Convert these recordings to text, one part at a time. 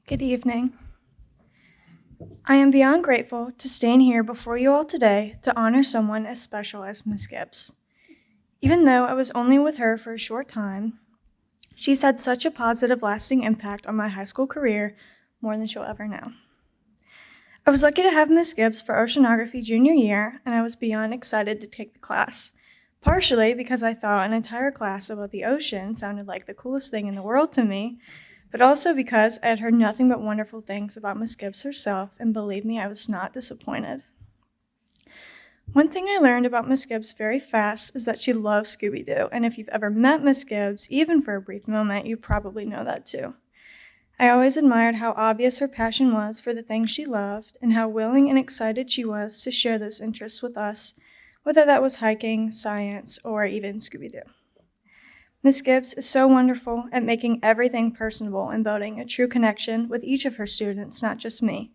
Good evening. I am beyond grateful to stand here before you all today to honor someone as special as Miss Gibbs. Even though I was only with her for a short time, she's had such a positive, lasting impact on my high school career, more than she'll ever know. I was lucky to have Miss Gibbs for oceanography junior year, and I was beyond excited to take the class, partially because I thought an entire class about the ocean sounded like the coolest thing in the world to me, but also because I had heard nothing but wonderful things about Miss Gibbs herself, and believe me, I was not disappointed. One thing I learned about Miss Gibbs very fast is that she loves Scooby-Doo, and if you've ever met Miss Gibbs, even for a brief moment, you probably know that too. I always admired how obvious her passion was for the things she loved, and how willing and excited she was to share those interests with us, whether that was hiking, science, or even Scooby-Doo. Miss Gibbs is so wonderful at making everything personable and building a true connection with each of her students, not just me.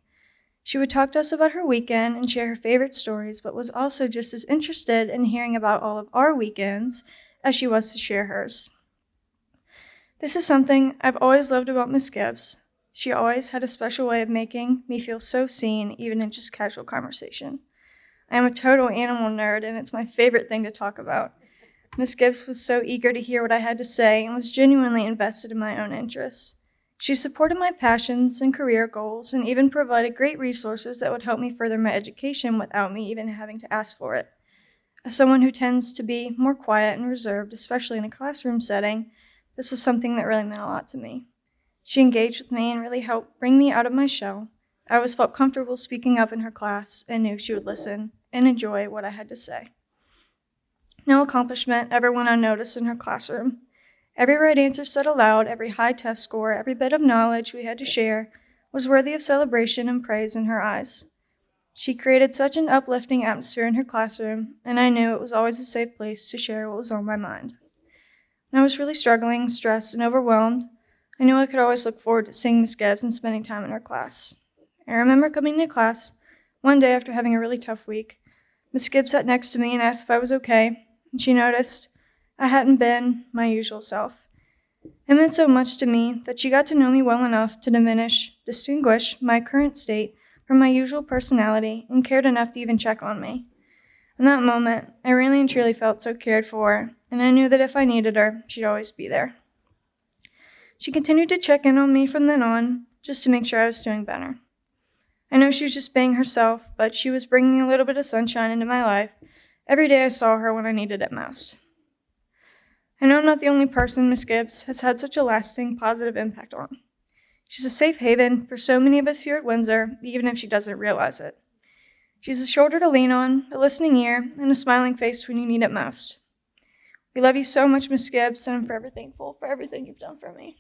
She would talk to us about her weekend and share her favorite stories, but was also just as interested in hearing about all of our weekends as she was to share hers. This is something I've always loved about Miss Gibbs. She always had a special way of making me feel so seen, even in just casual conversation. I am a total animal nerd, and it's my favorite thing to talk about. Miss Gibbs was so eager to hear what I had to say and was genuinely invested in my own interests. She supported my passions and career goals and even provided great resources that would help me further my education without me even having to ask for it. As someone who tends to be more quiet and reserved, especially in a classroom setting, this was something that really meant a lot to me. She engaged with me and really helped bring me out of my shell. I always felt comfortable speaking up in her class and knew she would listen and enjoy what I had to say. No accomplishment ever went unnoticed in her classroom. Every right answer said aloud, every high test score, every bit of knowledge we had to share was worthy of celebration and praise in her eyes. She created such an uplifting atmosphere in her classroom, and I knew it was always a safe place to share what was on my mind. When I was really struggling, stressed, and overwhelmed, I knew I could always look forward to seeing Miss Gibbs and spending time in her class. I remember coming to class one day after having a really tough week. Miss Gibbs sat next to me and asked if I was okay, and she noticed I hadn't been my usual self. It meant so much to me that she got to know me well enough to distinguish my current state from my usual personality and cared enough to even check on me. In that moment, I really and truly felt so cared for, and I knew that if I needed her, she'd always be there. She continued to check in on me from then on, just to make sure I was doing better. I know she was just being herself, but she was bringing a little bit of sunshine into my life every day I saw her when I needed it most. I know I'm not the only person Miss Gibbs has had such a lasting, positive impact on. She's a safe haven for so many of us here at Windsor, even if she doesn't realize it. She's a shoulder to lean on, a listening ear, and a smiling face when you need it most. We love you so much, Miss Gibbs, and I'm forever thankful for everything you've done for me.